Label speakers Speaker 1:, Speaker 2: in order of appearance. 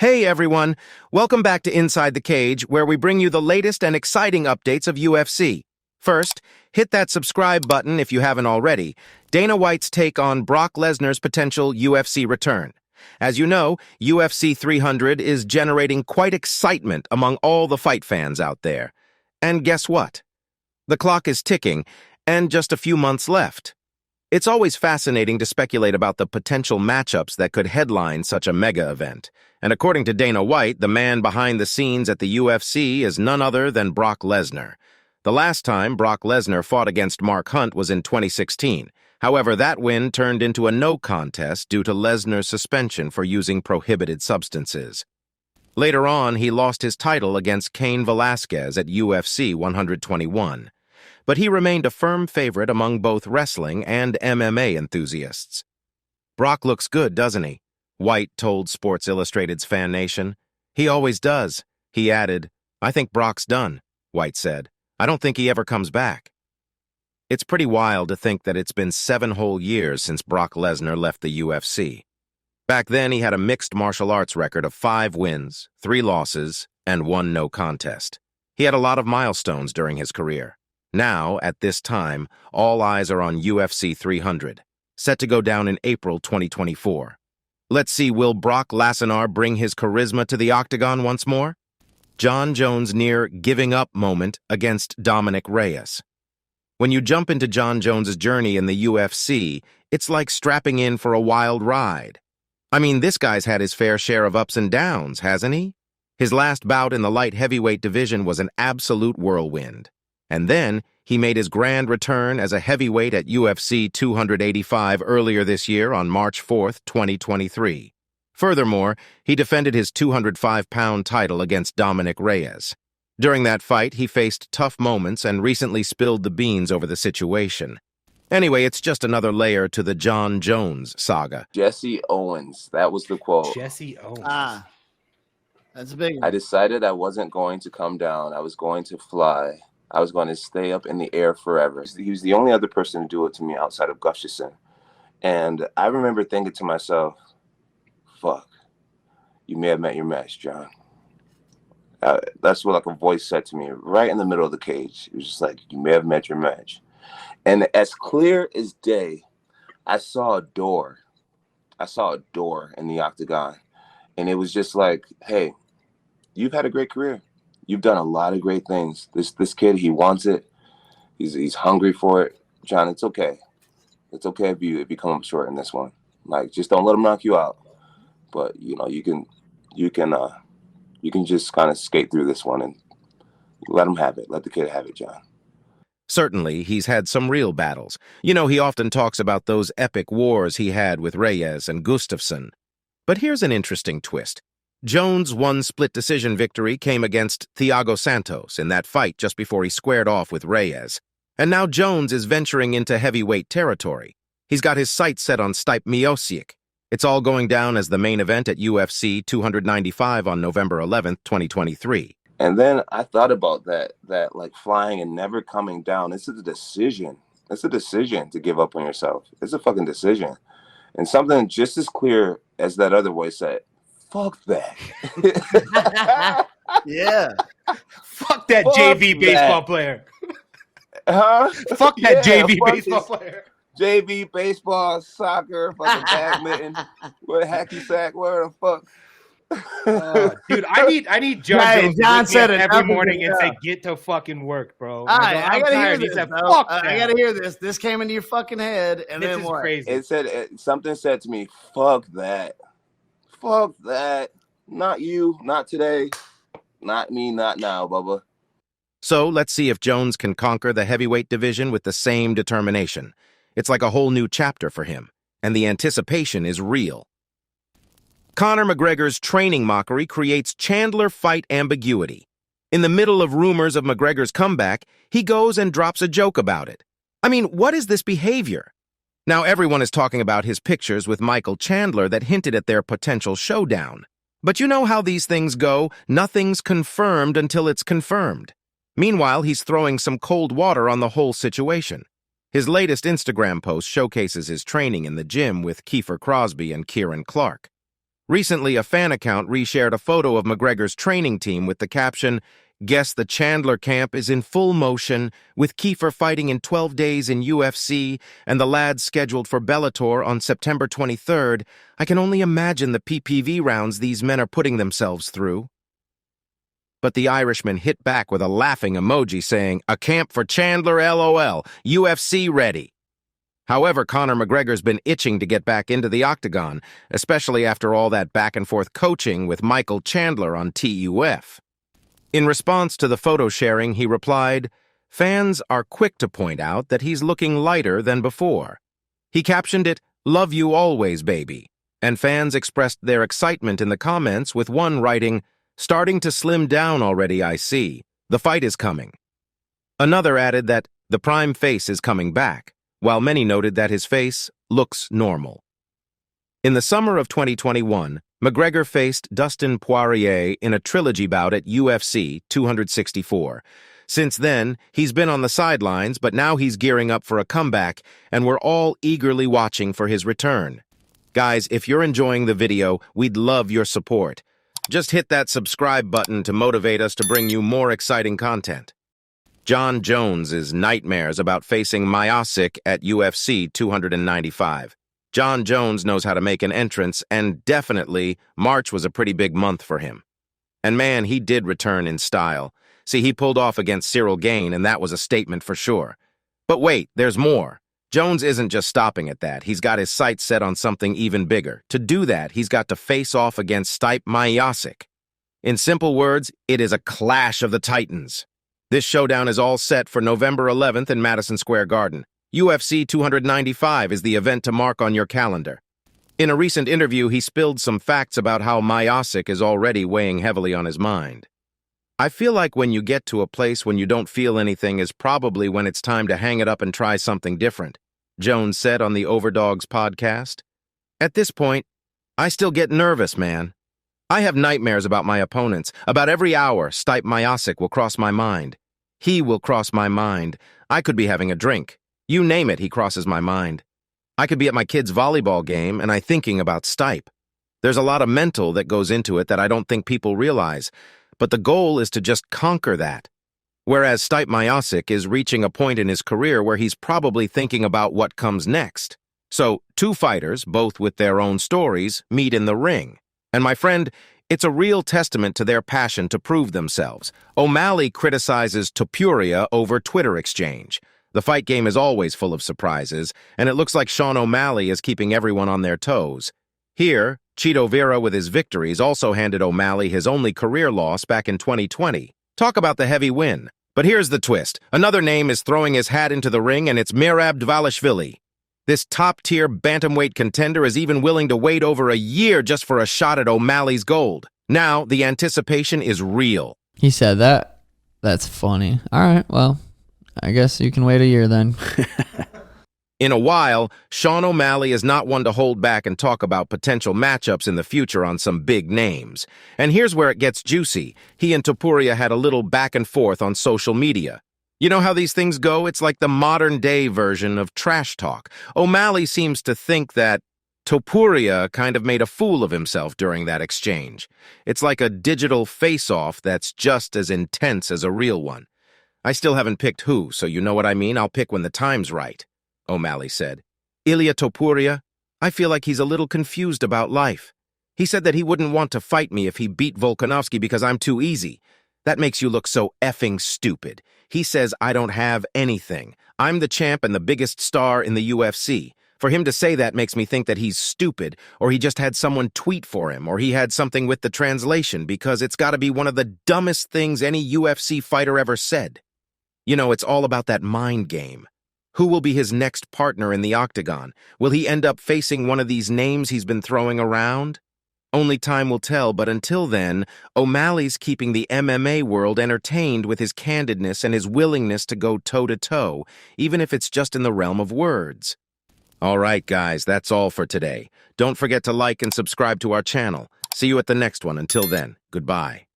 Speaker 1: Hey everyone, welcome back to Inside the Cage, where we bring you the latest and exciting updates of UFC. First, hit that subscribe button if you haven't already. Dana White's take on Brock Lesnar's potential UFC return. As you know, UFC 300 is generating quite excitement among all the fight fans out there. And guess what? The clock is ticking, and just a few months left. It's always fascinating to speculate about the potential matchups that could headline such a mega event. And according to Dana White, the man behind the scenes at the UFC is none other than Brock Lesnar. The last time Brock Lesnar fought against Mark Hunt was in 2016. However, that win turned into a no contest due to Lesnar's suspension for using prohibited substances. Later on, he lost his title against Cain Velasquez at UFC 121. But he remained a firm favorite among both wrestling and MMA enthusiasts. "Brock looks good, doesn't he?" White told Sports Illustrated's Fan Nation. "He always does." He added, "I think Brock's done," White said. "I don't think he ever comes back." It's pretty wild to think that it's been 7 whole years since Brock Lesnar left the UFC. Back then, he had a mixed martial arts record of 5 wins, 3 losses, and 1 no contest. He had a lot of milestones during his career. Now, at this time, all eyes are on UFC 300, set to go down in April 2024. Let's see, will Brock Lesnar bring his charisma to the octagon once more? Jon Jones' near giving up moment against Dominick Reyes. When you jump into Jon Jones' journey in the UFC, it's like strapping in for a wild ride. I mean, this guy's had his fair share of ups and downs, hasn't he? His last bout in the light heavyweight division was an absolute whirlwind. And then, he made his grand return as a heavyweight at UFC 285 earlier this year on March 4th, 2023. Furthermore, he defended his 205-pound title against Dominick Reyes. During that fight, he faced tough moments and recently spilled the beans over the situation. Anyway, it's just another layer to the Jon Jones saga.
Speaker 2: Jesse Owens, that was the quote.
Speaker 3: Jesse Owens.
Speaker 4: That's a big one.
Speaker 2: I decided I wasn't going to come down. I was going to fly. I was going to stay up in the air forever. He was the only other person to do it to me outside of Gustafsson. And I remember thinking to myself, fuck, you may have met your match, John. That's what like a voice said to me right in the middle of the cage. It was just like, you may have met your match. And as clear as day, I saw a door. I saw a door in the octagon. And it was just like, hey, you've had a great career. You've done a lot of great things. This kid, he wants it. He's hungry for it. John, it's okay. It's okay if you come up short in this one. Like, just don't let him knock you out. But you know, you can just kind of skate through this one and let him have it. Let the kid have it, John.
Speaker 1: Certainly, he's had some real battles. You know, he often talks about those epic wars he had with Reyes and Gustafsson. But here's an interesting twist. Jones' one split decision victory came against Thiago Santos in that fight just before he squared off with Reyes. And now Jones is venturing into heavyweight territory. He's got his sights set on Stipe Miocic. It's all going down as the main event at UFC 295 on November 11th, 2023.
Speaker 2: And then I thought about that like flying and never coming down. It's a decision. It's a decision to give up on yourself. It's a fucking decision. And something just as clear as that other voice said, fuck that.
Speaker 4: Yeah.
Speaker 3: Fuck that
Speaker 2: Fuck
Speaker 3: JV
Speaker 2: that.
Speaker 3: baseball player.
Speaker 2: Huh?
Speaker 3: Fuck that
Speaker 2: Yeah,
Speaker 3: JV
Speaker 2: fuck
Speaker 3: baseball
Speaker 2: this
Speaker 3: player.
Speaker 2: JV, baseball, soccer, fucking badminton, what hacky sack, where the fuck?
Speaker 3: Dude, I need Jon
Speaker 4: Hey,
Speaker 3: Jones
Speaker 4: John
Speaker 3: to wake
Speaker 4: said
Speaker 3: me
Speaker 4: it.
Speaker 3: up every
Speaker 4: Nothing
Speaker 3: morning and
Speaker 4: but
Speaker 3: say,
Speaker 4: yeah.
Speaker 3: "Get to fucking work, bro."
Speaker 4: All right, I
Speaker 3: I'm
Speaker 4: gotta hear
Speaker 3: tired.
Speaker 4: this.
Speaker 3: He said,
Speaker 4: Bro.
Speaker 3: "Fuck
Speaker 4: I
Speaker 3: that."
Speaker 4: gotta hear this. This came into your fucking head, and
Speaker 3: This
Speaker 4: then
Speaker 3: is
Speaker 4: what?
Speaker 3: crazy.
Speaker 2: Something said to me, fuck that. Fuck that. Not you, not today, not me, not now, Bubba.
Speaker 1: So let's see if Jones can conquer the heavyweight division with the same determination. It's like a whole new chapter for him, and the anticipation is real. Conor McGregor's training mockery creates Chandler fight ambiguity. In the middle of rumors of McGregor's comeback, he goes and drops a joke about it. I mean, what is this behavior? Now everyone is talking about his pictures with Michael Chandler that hinted at their potential showdown. But you know how these things go, nothing's confirmed until it's confirmed. Meanwhile, he's throwing some cold water on the whole situation. His latest Instagram post showcases his training in the gym with Kiefer Crosby and Kieran Clark. Recently, a fan account reshared a photo of McGregor's training team with the caption, "Guess the Chandler camp is in full motion, with Kiefer fighting in 12 days in UFC and the lads scheduled for Bellator on September 23rd. I can only imagine the PPV rounds these men are putting themselves through." But the Irishman hit back with a laughing emoji saying, "A camp for Chandler, LOL, UFC ready." However, Conor McGregor's been itching to get back into the octagon, especially after all that back-and-forth coaching with Michael Chandler on TUF. In response to the photo sharing, he replied, "Fans are quick to point out that he's looking lighter than before." He captioned it, "Love you always, baby," and fans expressed their excitement in the comments, with one writing, "Starting to slim down already, I see. The fight is coming." Another added that the prime face is coming back, while many noted that his face looks normal. In the summer of 2021, McGregor faced Dustin Poirier in a trilogy bout at UFC 264. Since then, he's been on the sidelines, but now he's gearing up for a comeback, and we're all eagerly watching for his return. Guys, if you're enjoying the video, we'd love your support. Just hit that subscribe button to motivate us to bring you more exciting content. Jon Jones' nightmares about facing Miocic at UFC 295. Jon Jones knows how to make an entrance, and definitely, March was a pretty big month for him. And man, he did return in style. See, he pulled off against Cyril Gane, and that was a statement for sure. But wait, there's more. Jones isn't just stopping at that. He's got his sights set on something even bigger. To do that, he's got to face off against Stipe Miocic. In simple words, it is a clash of the titans. This showdown is all set for November 11th in Madison Square Garden. UFC 295 is the event to mark on your calendar. In a recent interview, he spilled some facts about how Miocic is already weighing heavily on his mind. "I feel like when you get to a place when you don't feel anything is probably when it's time to hang it up and try something different," Jones said on the Overdogs podcast. "At this point, I still get nervous, man. I have nightmares about my opponents. About every hour, Stipe Miocic will cross my mind. He will cross my mind. I could be having a drink. You name it, he crosses my mind. I could be at my kid's volleyball game and I'm thinking about Stipe. There's a lot of mental that goes into it that I don't think people realize, but the goal is to just conquer that. Whereas Stipe Miocic is reaching a point in his career where he's probably thinking about what comes next. So, two fighters, both with their own stories, meet in the ring. And my friend, it's a real testament to their passion to prove themselves. O'Malley criticizes Topuria over Twitter exchange. The fight game is always full of surprises, and it looks like Sean O'Malley is keeping everyone on their toes. Here, Chito Vera with his victories also handed O'Malley his only career loss back in 2020. Talk about the heavy win. But here's the twist. Another name is throwing his hat into the ring, and it's Merab Dvalishvili. This top-tier bantamweight contender is even willing to wait over a year just for a shot at O'Malley's gold. Now, the anticipation is real.
Speaker 5: He said that? That's funny. All right, well, I guess you can wait a year then.
Speaker 1: In a while, Sean O'Malley is not one to hold back and talk about potential matchups in the future on some big names. And here's where it gets juicy. He and Topuria had a little back and forth on social media. You know how these things go? It's like the modern-day version of trash talk. O'Malley seems to think that Topuria kind of made a fool of himself during that exchange. It's like a digital face-off that's just as intense as a real one. I still haven't picked who, so you know what I mean? I'll pick when the time's right, O'Malley said. Ilia Topuria, I feel like he's a little confused about life. He said that he wouldn't want to fight me if he beat Volkanovski because I'm too easy. That makes you look so effing stupid. He says I don't have anything. I'm the champ and the biggest star in the UFC. For him to say that makes me think that he's stupid, or he just had someone tweet for him, or he had something with the translation, because it's got to be one of the dumbest things any UFC fighter ever said. You know, it's all about that mind game. Who will be his next partner in the octagon? Will he end up facing one of these names he's been throwing around? Only time will tell, but until then, O'Malley's keeping the MMA world entertained with his candidness and his willingness to go toe-to-toe, even if it's just in the realm of words. All right, guys, that's all for today. Don't forget to like and subscribe to our channel. See you at the next one. Until then, goodbye.